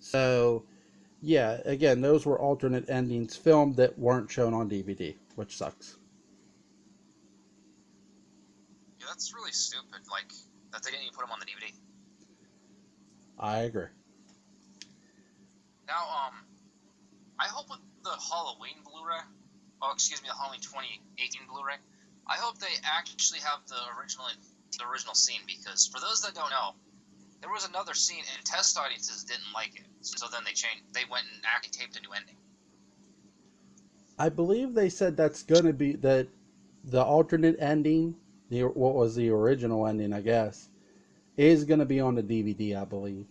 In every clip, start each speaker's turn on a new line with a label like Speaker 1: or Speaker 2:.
Speaker 1: So, yeah, again, those were alternate endings filmed that weren't shown on DVD, which sucks.
Speaker 2: Yeah, that's really stupid. Like that they didn't even put them on the DVD.
Speaker 1: I agree.
Speaker 2: Now, I hope with the Halloween Blu-ray, oh excuse me, the Halloween 2018 Blu-ray, I hope they actually have the original scene, because for those that don't know, there was another scene and test audiences didn't like it, so then they went and actually taped a new ending.
Speaker 1: I believe they said that's going to be that the alternate ending, what was the original ending, I guess, is going to be on the DVD, I believe.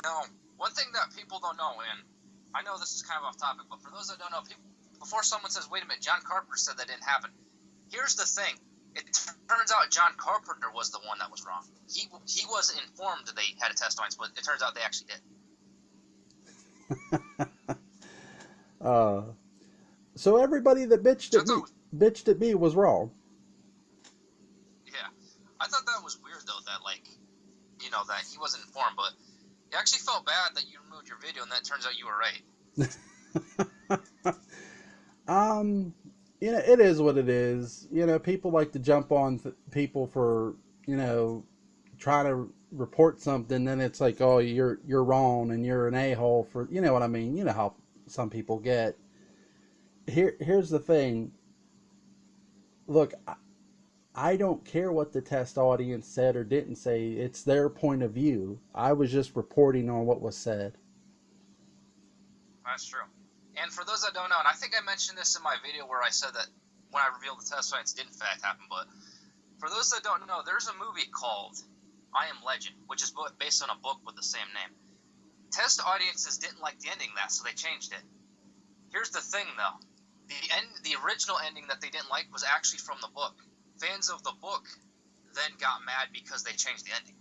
Speaker 2: Now, one thing that people don't know, and I know this is kind of off topic, but for those that don't know, people, before someone says, wait a minute, John Carpenter said that didn't happen. Here's the thing. It turns out John Carpenter was the one that was wrong. He was informed that they had a test audience, but it turns out they actually did.
Speaker 1: uh, so everybody that bitched at me was wrong.
Speaker 2: Yeah. I thought that was weird, though, that, like, you know, that he wasn't informed, but it actually felt bad that you removed your video, and then it turns out you were right.
Speaker 1: You know, it is what it is. You know, people like to jump on people for, you know, trying to report something. Then it's like, oh, you're wrong and you're an a-hole for, you know what I mean. You know how some people get. Here's the thing. Look, I don't care what the test audience said or didn't say. It's their point of view. I was just reporting on what was said.
Speaker 2: That's true. And for those that don't know, and I think I mentioned this in my video where I said that when I revealed the test audience did in fact happen, but for those that don't know, there's a movie called I Am Legend, which is based on a book with the same name. Test audiences didn't like the ending of that, so they changed it. Here's the thing, though. The original ending that they didn't like was actually from the book. Fans of the book then got mad because they changed the ending.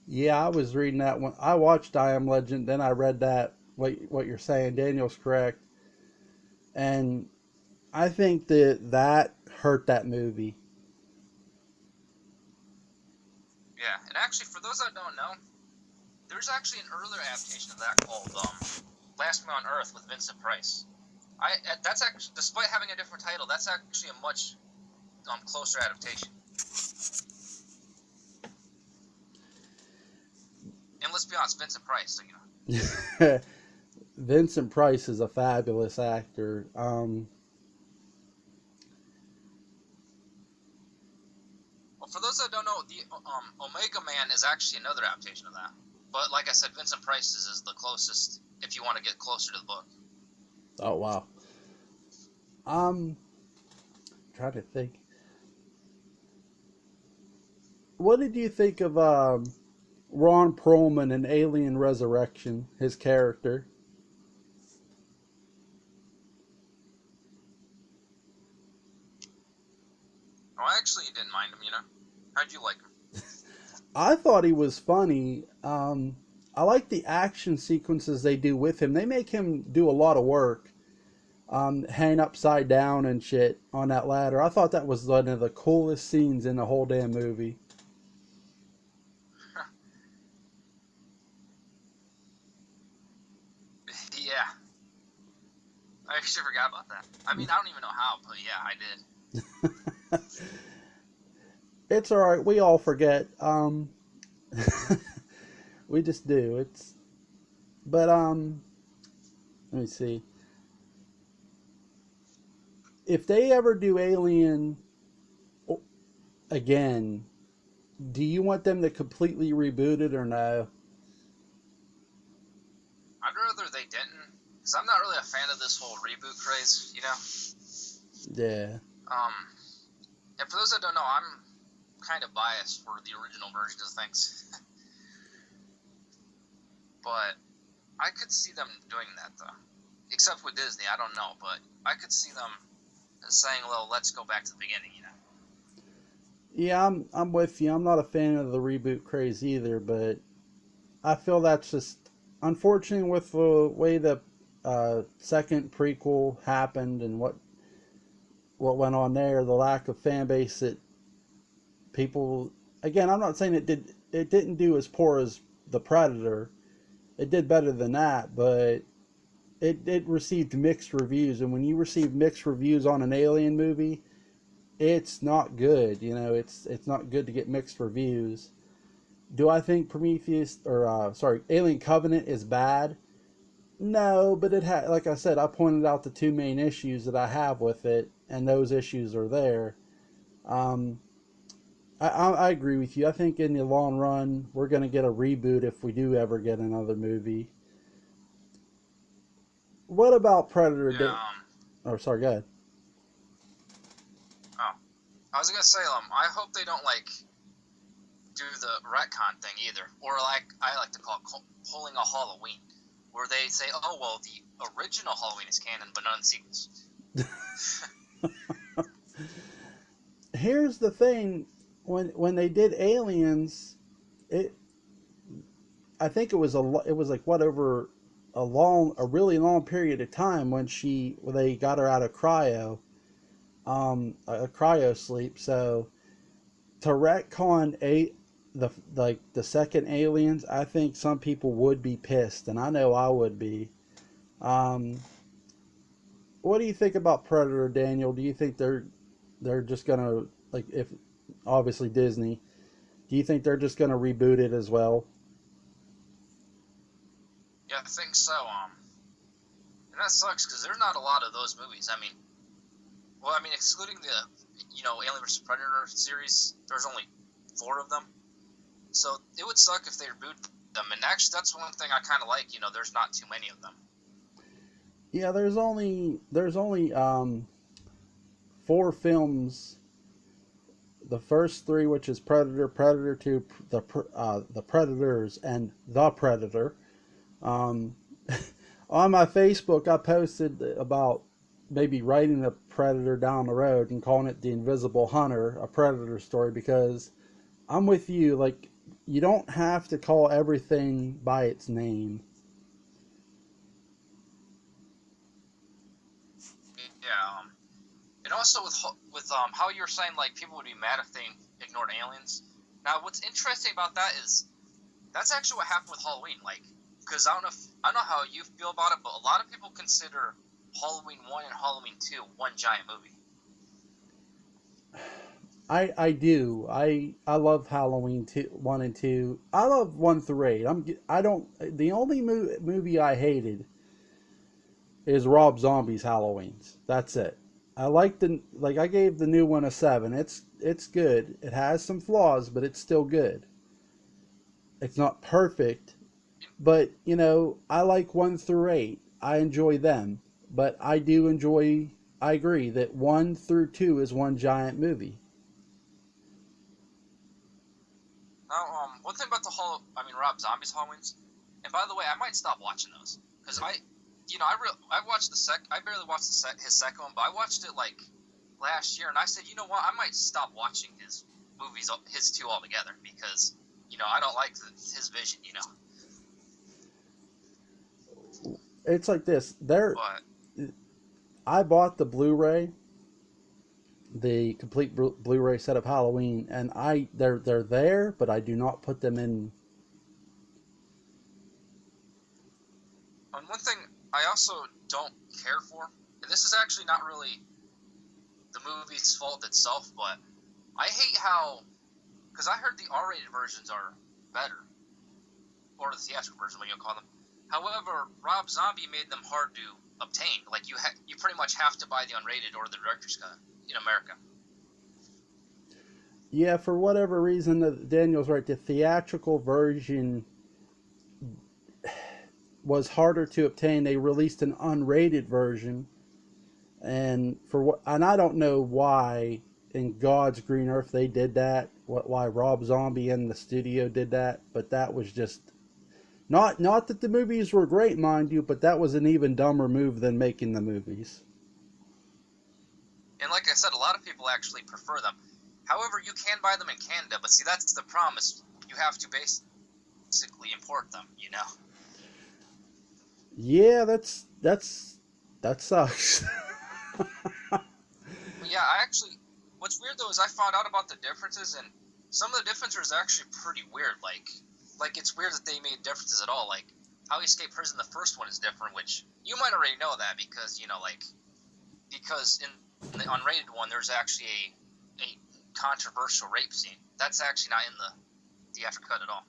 Speaker 1: Yeah, I was reading that one. I watched I Am Legend, then I read that. What you're saying, Daniel's correct, and I think that hurt that movie.
Speaker 2: Yeah, and actually, for those that don't know, there's actually an earlier adaptation of that called Last Man on Earth with Vincent Price. That's actually, despite having a different title, that's actually a much closer adaptation. And let's be honest, Vincent Price, so you know.
Speaker 1: Vincent Price is a fabulous actor.
Speaker 2: Well, for those that don't know, the Omega Man is actually another adaptation of that. But like I said, Vincent Price's is the closest if you want to get closer to the book.
Speaker 1: Oh wow. Um, trying to think. What did you think of Ron Perlman in Alien Resurrection? His character.
Speaker 2: Oh, I actually didn't mind him, you know. How'd you like him?
Speaker 1: I thought he was funny. I like the action sequences they do with him. They make him do a lot of work. Hang upside down and shit on that ladder. I thought that was one of the coolest scenes in the whole damn movie.
Speaker 2: Yeah, I actually forgot about that. I mean, I don't even know how, but yeah, I did.
Speaker 1: It's all right. We all forget. We just do. But let me see. If they ever do Alien again, do you want them to completely reboot it or no?
Speaker 2: I'd rather they didn't, because I'm not really a fan of this whole reboot craze, you know.
Speaker 1: Yeah.
Speaker 2: Um, and for those that don't know, I'm kind of biased for the original versions of things. But I could see them doing that, though. Except with Disney, I don't know, but I could see them saying, well, let's go back to the beginning, you know.
Speaker 1: Yeah, I'm with you. I'm not a fan of the reboot craze either, but I feel that's just unfortunate with the way the second prequel happened and what went on there. The lack of fan base that people. Again, I'm not saying it did it didn't do as poor as The Predator. It did better than that, but it received mixed reviews. And when you receive mixed reviews on an Alien movie, it's not good. You know, it's not good to get mixed reviews. Do I think Alien Covenant is bad? No, but it had, like I said, I pointed out the two main issues that I have with it, and those issues are there. Um, I agree with you. I think in the long run, we're going to get a reboot if we do ever get another movie. What about Predator
Speaker 2: Yeah.
Speaker 1: Day? Oh, sorry, go ahead.
Speaker 2: Oh, I was gonna say, I hope they don't like do the retcon thing either, or like I like to call it pulling a Halloween, where they say, oh well, the original Halloween is canon, but none sequels.
Speaker 1: Here's the thing: when they did Aliens, it I think it was like what over a really long period of time when they got her out of a cryo sleep. So to retcon the second Aliens, I think some people would be pissed, and I know I would be. Um, what do you think about Predator, Daniel? Do you think they're just gonna, like, if obviously Disney? Do you think they're just gonna reboot it as well?
Speaker 2: Yeah, I think so. And that sucks because there's not a lot of those movies. I mean, well, I mean, excluding the Alien vs Predator series, there's only 4 of them. So it would suck if they reboot them. And actually, that's one thing I kind of like. There's not too many of them.
Speaker 1: Yeah, there's only 4 films. The first 3, which is Predator, Predator Two, the Predators, and the Predator. Um, on my Facebook, I posted about maybe writing a Predator down the road and calling it the Invisible Hunter, a Predator story, because I'm with you. Like, you don't have to call everything by its name.
Speaker 2: Yeah. And also with how you're saying like people would be mad if they ignored aliens. Now, what's interesting about that is that's actually what happened with Halloween. Like, because I don't know how you feel about it, but a lot of people consider Halloween 1 and Halloween 2 one giant movie.
Speaker 1: I do. I love Halloween 1 and 2. I love 1 through 8. I don't. The only movie I hated is Rob Zombie's Halloween's. That's it. I gave the new one a 7. It's good. It has some flaws, but it's still good. It's not perfect, but I like 1 through 8. I enjoy them, but I agree that 1 through 2 is one giant movie.
Speaker 2: Now, one thing about Rob Zombie's Halloween's, and by the way, I might stop watching those because I watched I barely watched his second one, but I watched it like last year, and I said, you know what, I might stop watching his movies, his 2 altogether, because I don't like his vision,
Speaker 1: It's like this.
Speaker 2: But
Speaker 1: I bought the Blu-ray, the complete Blu-ray set of Halloween, and they're there, but I do not put them in.
Speaker 2: and one thing I also don't care for, and this is actually not really the movie's fault itself, but I hate how, because I heard the R-rated versions are better, or the theatrical version, what you call them. However, Rob Zombie made them hard to obtain. Like you pretty much have to buy the unrated or the director's cut in America.
Speaker 1: Yeah, for whatever reason, Daniel's right. The theatrical version was harder to obtain. They released an unrated version, and I don't know why in God's green earth they did that. Why Rob Zombie and the studio did that, but that was just not that the movies were great, mind you, but that was an even dumber move than making the movies.
Speaker 2: And like I said, a lot of people actually prefer them. However, you can buy them in Canada, but see, that's the promise. You have to basically import them,
Speaker 1: Yeah, that sucks.
Speaker 2: But yeah, what's weird though is I found out about the differences, and some of the differences are actually pretty weird. Like it's weird that they made differences at all. Like how he escaped prison, the first one is different, which you might already know that because because in the unrated one there's actually a controversial rape scene. That's actually not in the theatrical cut at all.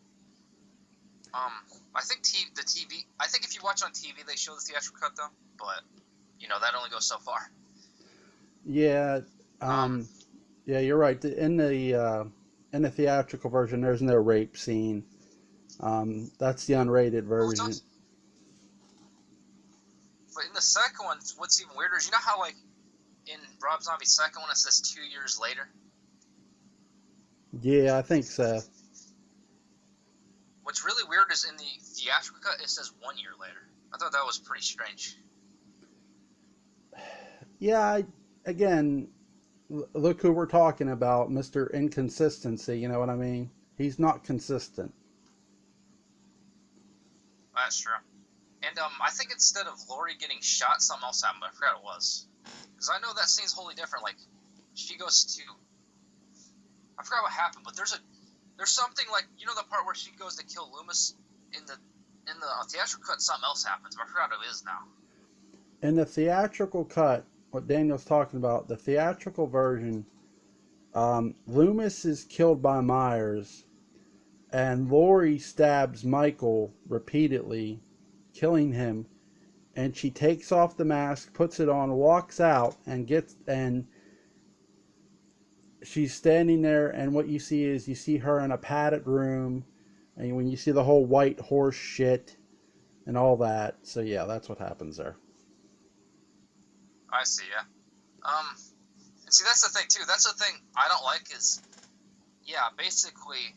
Speaker 2: I think the TV. I think if you watch on TV, they show the theatrical cut though, but that only goes so far.
Speaker 1: Yeah, yeah, you're right. In the theatrical version, there's no rape scene. That's the unrated version.
Speaker 2: But in the second one, what's even weirder is how like in Rob Zombie's second one it says 2 years later.
Speaker 1: Yeah, I think so.
Speaker 2: What's really weird is in the theatrical cut it says 1 year later. I thought that was pretty strange.
Speaker 1: Yeah, again, look who we're talking about, Mr. Inconsistency, you know what I mean? He's not consistent.
Speaker 2: That's true. And I think instead of Lori getting shot, something else happened. I forgot what it was. Because I know that scene's wholly different. Like, she goes to... I forgot what happened, but there's something like... the part where she goes to kill Loomis? In the theatrical cut, something else happens, but I forgot what it is now.
Speaker 1: In the theatrical cut, what Daniel's talking about, the theatrical version, Loomis is killed by Myers, and Lori stabs Michael repeatedly, killing him, and she takes off the mask, puts it on, walks out, and she's standing there, and what you see her in a padded room, and when you see the whole white horse shit and all that. So yeah, that's what happens there.
Speaker 2: I see, yeah. And see, that's the thing, too. That's the thing I don't like is, yeah, basically,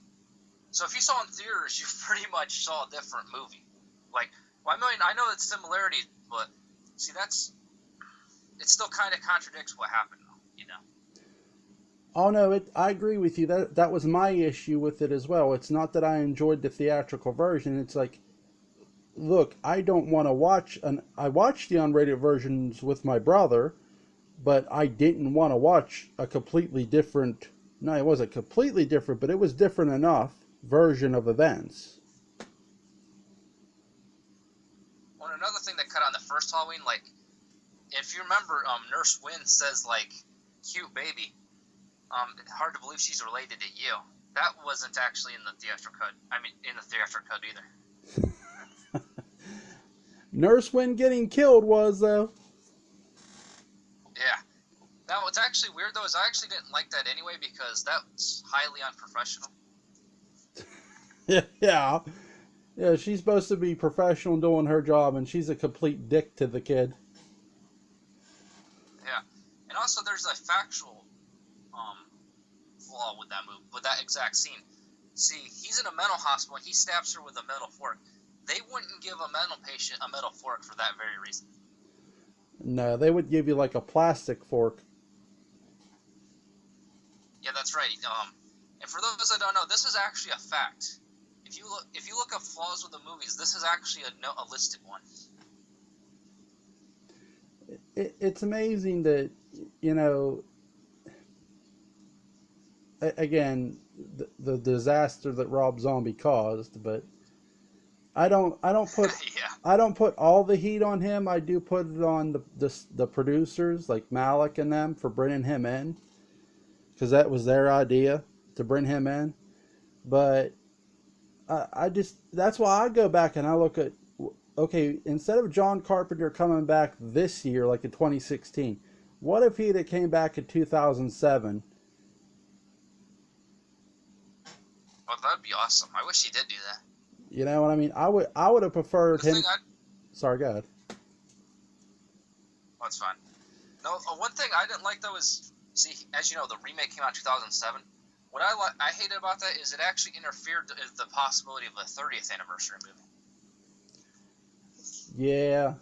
Speaker 2: so if you saw in theaters, you pretty much saw a different movie. Like, well, I mean, I know it's similarities, but, see, it still kind of contradicts what happened,
Speaker 1: Oh no, I agree with you. That was my issue with it as well. It's not that I enjoyed the theatrical version. It's like, look, I don't want to watch I watched the unrated versions with my brother, but I didn't want to watch a completely different. No, it wasn't completely different, but it was different enough version of events.
Speaker 2: Well, another thing that cut on the first Halloween, like, if you remember, Nurse Wynn says, like, cute baby. Hard to believe she's related to you. That wasn't actually in the theatrical cut. I mean, in the theatrical cut either.
Speaker 1: Nurse Wynn getting killed was, though.
Speaker 2: Yeah. Now, what's actually weird, though, is I actually didn't like that anyway because that's highly unprofessional.
Speaker 1: Yeah. Yeah, she's supposed to be professional doing her job, and she's a complete dick to the kid.
Speaker 2: Yeah. And also, there's a factual flaw with that movie, with that exact scene. See, he's in a mental hospital, and he stabs her with a metal fork. They wouldn't give a mental patient a metal fork for that very reason.
Speaker 1: No, they would give you like a plastic fork.
Speaker 2: Yeah, that's right. And for those that don't know, this is actually a fact. If you look up flaws with the movies, this is actually a listed one.
Speaker 1: It's amazing that, again, the disaster that Rob Zombie caused, but I don't put
Speaker 2: Yeah.
Speaker 1: I don't put all the heat on him. I do put it on the producers like Malik and them for bringing him in, because that was their idea to bring him in. But I just, that's why I go back and I look at, okay, instead of John Carpenter coming back this year like in 2016, what if he had came back in 2007?
Speaker 2: Well, that'd be awesome. I wish he did do that.
Speaker 1: You know what I mean? I would have preferred him. Sorry, go ahead.
Speaker 2: That's fine. No, one thing I didn't like though is, see, as you know, the remake came out in 2007. What I hated about that is it actually interfered with the possibility of a 30th anniversary movie.
Speaker 1: Yeah,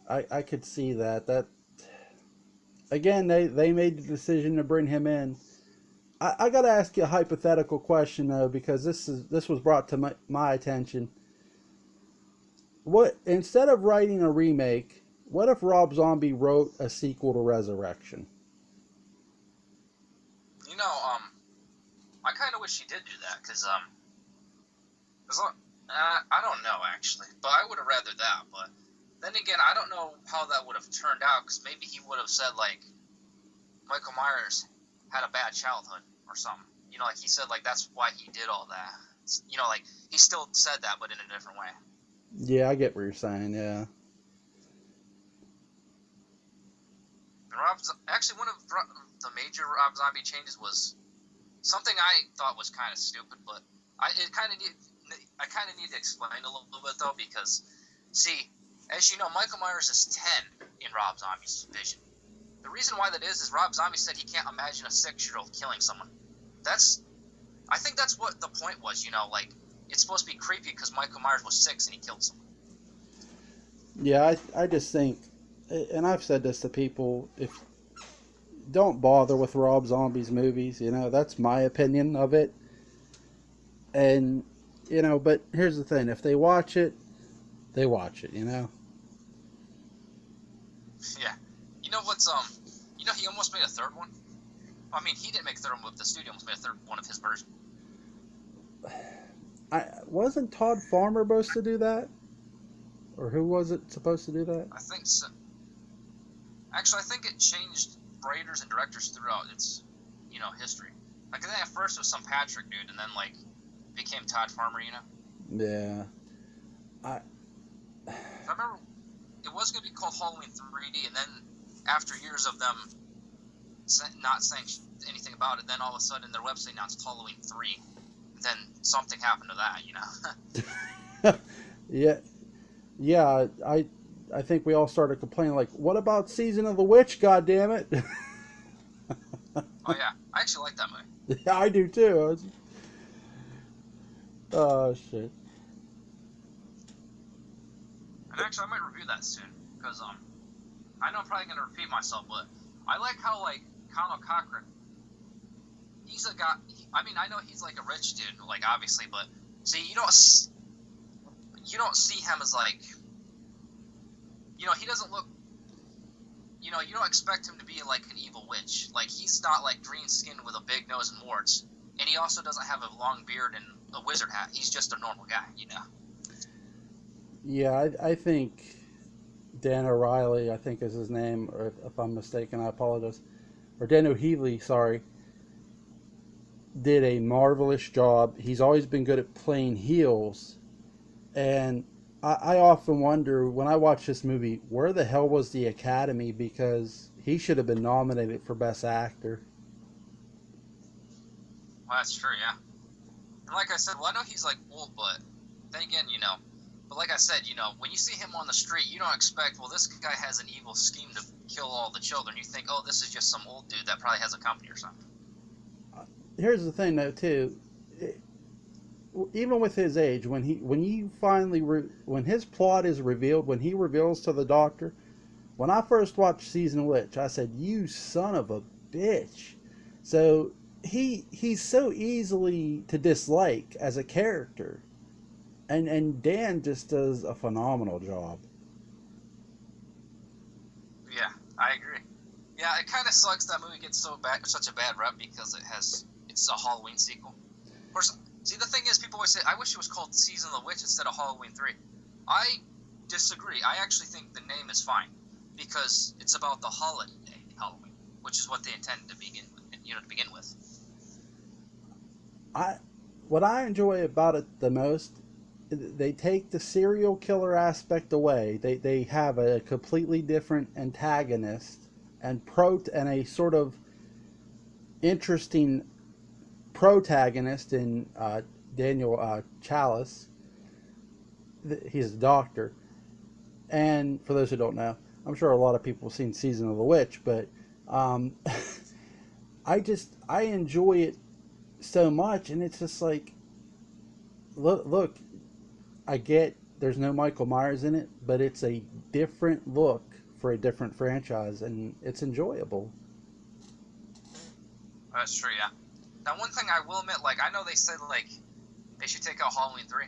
Speaker 1: I could see that. That again, they made the decision to bring him in. I got to ask you a hypothetical question though, because this was brought to my attention. What, instead of writing a remake, what if Rob Zombie wrote a sequel to Resurrection?
Speaker 2: I kind of wish wish he did do that, because I don't know actually, but I would have rather that. But then again, I don't know how that would have turned out, because maybe he would have said like Michael Myers had a bad childhood or something. You know, like he said like that's why he did all that. You know, like he still said that, but in a different way.
Speaker 1: Yeah, I get what you're saying. Yeah.
Speaker 2: And actually one of the major Rob Zombie changes was something I thought was kind of stupid, but I kind of need to explain a little bit though, because see, as you know, Michael Myers is 10 in Rob Zombie's vision. The reason why that is Rob Zombie said he can't imagine a 6-year-old killing someone. I think that's what the point was. You know, like it's supposed to be creepy because Michael Myers was 6 and he killed someone.
Speaker 1: Yeah, I just think, and I've said this to people, if don't bother with Rob Zombie's movies, you know, that's my opinion of it. And, you know, but here's the thing, if they watch it, they watch it, you know?
Speaker 2: Yeah. You know what's you know he almost made a third one? I mean, he didn't make a third one, but the studio almost made a third one of his version.
Speaker 1: Wasn't Todd Farmer supposed to do that? Or who was it supposed to do that?
Speaker 2: I think so. Actually, I think it changed writers and directors throughout its, you know, history. Like, I think at first it was some Patrick dude, and then, like, became Todd Farmer, you know?
Speaker 1: Yeah.
Speaker 2: I remember it was going to be called Halloween 3D, and then after years of them not saying anything about it, then all of a sudden their website announced Halloween 3. And then something happened to that, you know?
Speaker 1: Yeah, I think we all started complaining, like, what about Season of the Witch, goddammit?
Speaker 2: Oh, yeah. I actually like that movie.
Speaker 1: Yeah, I do too. Oh, shit.
Speaker 2: And actually, I might review that soon, because, I know I'm probably going to repeat myself, but I like how, like, Conal Cochran, he's a guy, I mean, I know he's, like, a rich dude, like, obviously, but, see, you don't see him as, like, you know, he doesn't look, you know, you don't expect him to be, like, an evil witch. Like, he's not, like, green-skinned with a big nose and warts, and he also doesn't have a long beard and a wizard hat. He's just a normal guy, you know?
Speaker 1: Yeah, I think Dan O'Reilly, I think is his name, or if I'm mistaken, I apologize. Or Dan O'Healy, sorry, did a marvelous job. He's always been good at playing heels. And I often wonder when I watch this movie, where the hell was the Academy? Because he should have been nominated for Best Actor.
Speaker 2: Well, that's true, yeah. And like I said, well, I know he's, like, old, but then again, you know, but like I said, you know, when you see him on the street, you don't expect, well, this guy has an evil scheme to kill all the children. You think, oh, this is just some old dude that probably has a company or something.
Speaker 1: Here's the thing, though, too. Even with his age, when his plot is revealed, when he reveals to the doctor, when I first watched Season of Witch, I said, "You son of a bitch." So he's so easily to dislike as a character, and Dan just does a phenomenal job.
Speaker 2: Yeah, I agree. Yeah, it kind of sucks that movie gets such a bad rep because it's a Halloween sequel. Of course, see, the thing is, people always say, I wish it was called Season of the Witch instead of Halloween 3. I disagree. I actually think the name is fine because it's about the holiday Halloween, which is what they intended to begin with.
Speaker 1: What I enjoy about it the most, they take the serial killer aspect away. They have a completely different antagonist and a sort of interesting protagonist in Daniel Chalice. He's a doctor, and for those who don't know, I'm sure a lot of people have seen Season of the Witch, but I enjoy it so much, and it's just like, look, I get there's no Michael Myers in it, but it's a different look for a different franchise, and it's enjoyable.
Speaker 2: That's true, yeah. Now, one thing I will admit, like, I know they said, like, they should take out Halloween 3.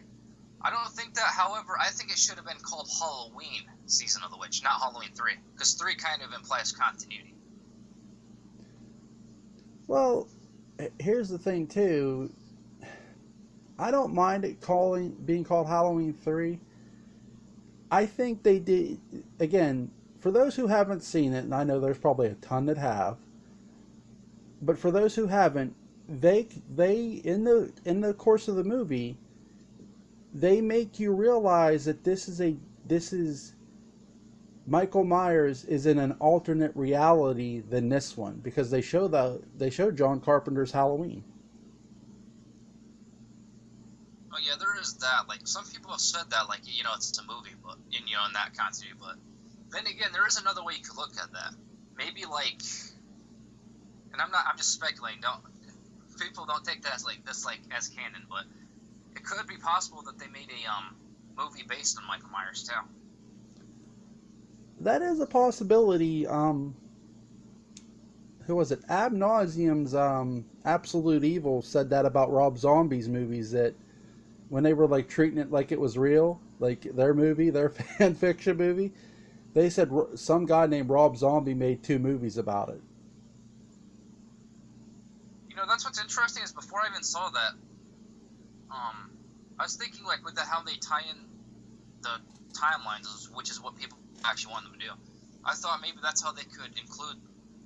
Speaker 2: I don't think that, however, I think it should have been called Halloween Season of the Witch, not Halloween 3, because 3 kind of implies continuity.
Speaker 1: Well, here's the thing, too. I don't mind it being called Halloween 3. I think they did, again, for those who haven't seen it, and I know there's probably a ton that have, but for those who haven't, they in the course of the movie, they make you realize that this is Michael Myers is in an alternate reality than this one, because they show John Carpenter's Halloween.
Speaker 2: Oh yeah, there is that. Like some people have said that, like it's a movie, but in in that continuity. But then again, there is another way you could look at that. Maybe like, and I'm just speculating. Don't take that as like this like as canon, but it could be possible that they made a movie based on Michael Myers too.
Speaker 1: That is a possibility. Who was it? Ab Nauseum's Absolute Evil said that about Rob Zombie's movies, that when they were like treating it like it was real, like their movie, their fan fiction movie, they said some guy named Rob Zombie made 2 movies about it.
Speaker 2: That's what's interesting is before I even saw that, I was thinking like with how they tie in the timelines, which is what people actually want them to do. I thought maybe that's how they could include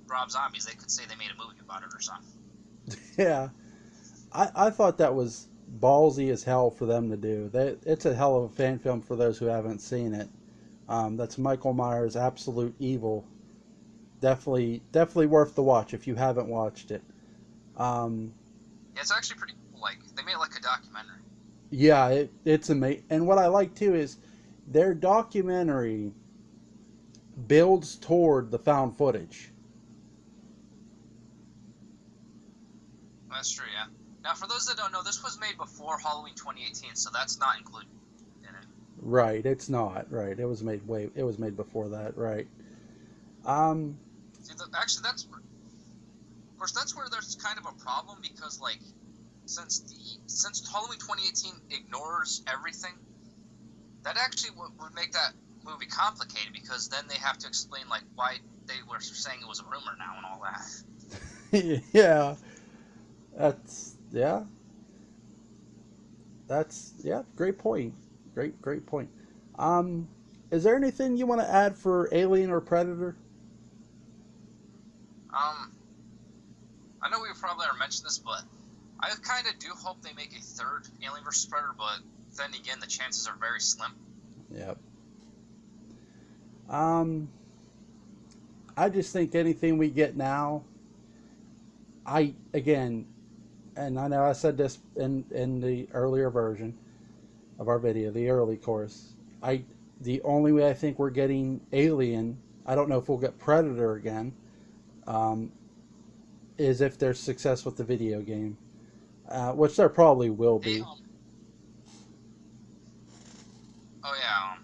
Speaker 2: Rob Zombies. They could say they made a movie about it or something.
Speaker 1: Yeah, I thought that was ballsy as hell for them to do. It's a hell of a fan film for those who haven't seen it. That's Michael Myers' Absolute Evil. Definitely worth the watch if you haven't watched it.
Speaker 2: Yeah, it's actually pretty cool. Like they made it like a documentary.
Speaker 1: Yeah, it's amazing. And what I like too is their documentary builds toward the found footage.
Speaker 2: That's true, yeah. Now, for those that don't know, this was made before Halloween 2018, so that's not included in it.
Speaker 1: Right, it's not. Right, it was made before that. Right.
Speaker 2: See, actually, of course, that's where there's kind of a problem because, like, since Halloween 2018 ignores everything, that actually would make that movie complicated because then they have to explain like why they were saying it was a rumor now and all that.
Speaker 1: Yeah. That's yeah. Great point. Great point. Is there anything you want to add for Alien or Predator?
Speaker 2: I know we probably already mentioned this, but I kind of do hope they make a third Alien vs Predator, but then again, the chances are very slim.
Speaker 1: Yep. I just think anything we get now, again, and I know I said this in the earlier version of our video, the early course. The only way I think we're getting Alien, I don't know if we'll get Predator again, is if there's success with the video game, which there probably will be.
Speaker 2: Oh yeah.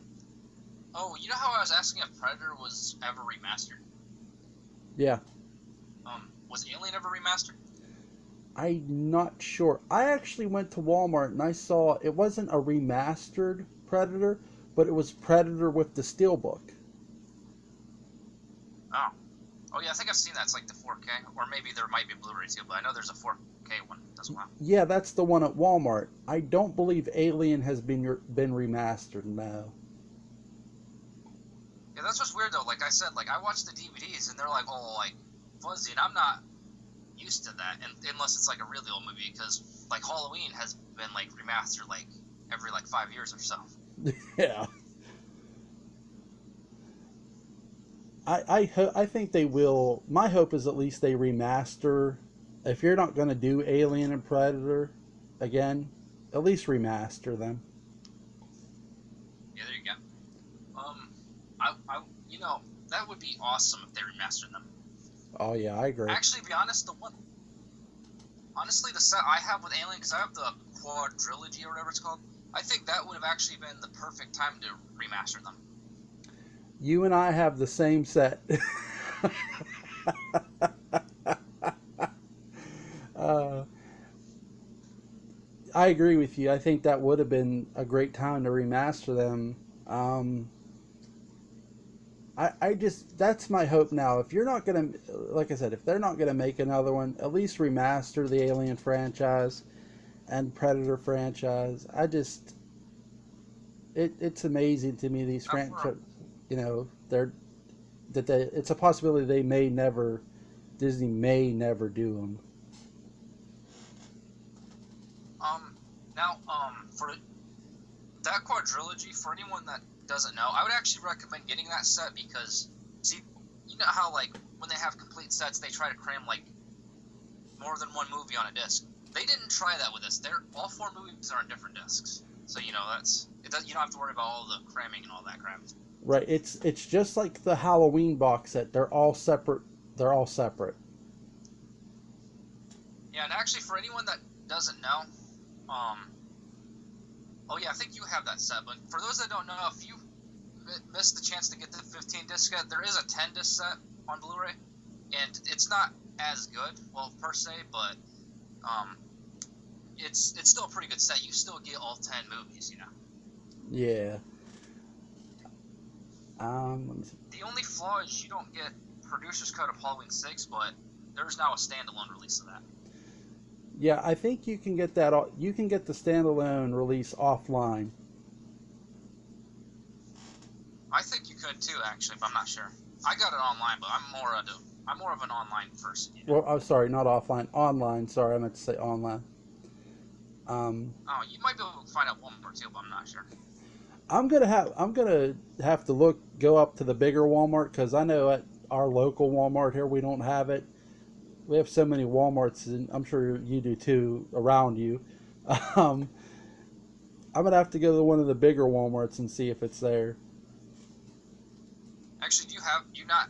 Speaker 2: You know how I was asking if Predator was ever remastered?
Speaker 1: Yeah.
Speaker 2: Was Alien ever remastered?
Speaker 1: I'm not sure. I actually went to Walmart and I saw it wasn't a remastered Predator, but it was Predator with the Steelbook.
Speaker 2: Oh yeah, I think I've seen that. It's like the 4K, or maybe there might be Blu-ray too, but I know there's a 4K one as well.
Speaker 1: Yeah, that's the one at Walmart. I don't believe Alien has been remastered, no.
Speaker 2: Yeah, that's what's weird though. Like I said, like I watched the DVDs and they're like all like fuzzy, and I'm not used to that, and unless it's like a really old movie, because like Halloween has been like remastered like every like 5 years or so.
Speaker 1: Yeah. I think they will. My hope is at least they remaster. If you're not going to do Alien and Predator again, at least remaster them.
Speaker 2: Yeah, there you go. That would be awesome if they remastered them.
Speaker 1: Oh yeah, I agree.
Speaker 2: Actually, to be honest, honestly, the set I have with Alien, because I have the quadrilogy or whatever it's called, I think that would have actually been the perfect time to remaster them.
Speaker 1: You and I have the same set. I agree with you. I think that would have been a great time to remaster them. I just, that's my hope now. If you're not going to, like I said, if they're not going to make another one, at least remaster the Alien franchise and Predator franchise. I just it's amazing to me these
Speaker 2: Now for
Speaker 1: franchise, they're that they it's a possibility they may never Disney may never do them.
Speaker 2: for that quadrilogy, for anyone that doesn't know, I would actually recommend getting that set because, see, you know how like when they have complete sets, they try to cram like more than one movie on a disc. They didn't try that with this. They're all four movies are on different discs, so that's it. You don't have to worry about all the cramming and all that crap.
Speaker 1: Right. It's just like the Halloween box set. They're all separate. They're all separate.
Speaker 2: Yeah, and actually, for anyone that doesn't know, um, oh yeah, I think you have that set. But for those that don't know, if you missed the chance to get the 15 disc set, there is a 10 disc set on Blu-ray, and it's not as good, well per se, but it's still a pretty good set. You still get all 10 movies,
Speaker 1: Yeah. Let me see.
Speaker 2: The only flaw is you don't get producer's cut of Halloween 6, but there's now a standalone release of that.
Speaker 1: Yeah, I think you can get that. You can get the standalone release offline.
Speaker 2: I think you could too, actually, but I'm not sure. I got it online, but I'm more of an online person.
Speaker 1: Well, I'm sorry, not offline, online. Sorry, I meant to say online.
Speaker 2: Oh, you might be able to find out one more too, but I'm not sure.
Speaker 1: I'm gonna have to go up to the bigger Walmart because I know at our local Walmart here we don't have it. We have so many Walmarts, and I'm sure you do too around you. Um, I'm gonna have to go to one of the bigger Walmarts and see if it's there.
Speaker 2: Actually, do you not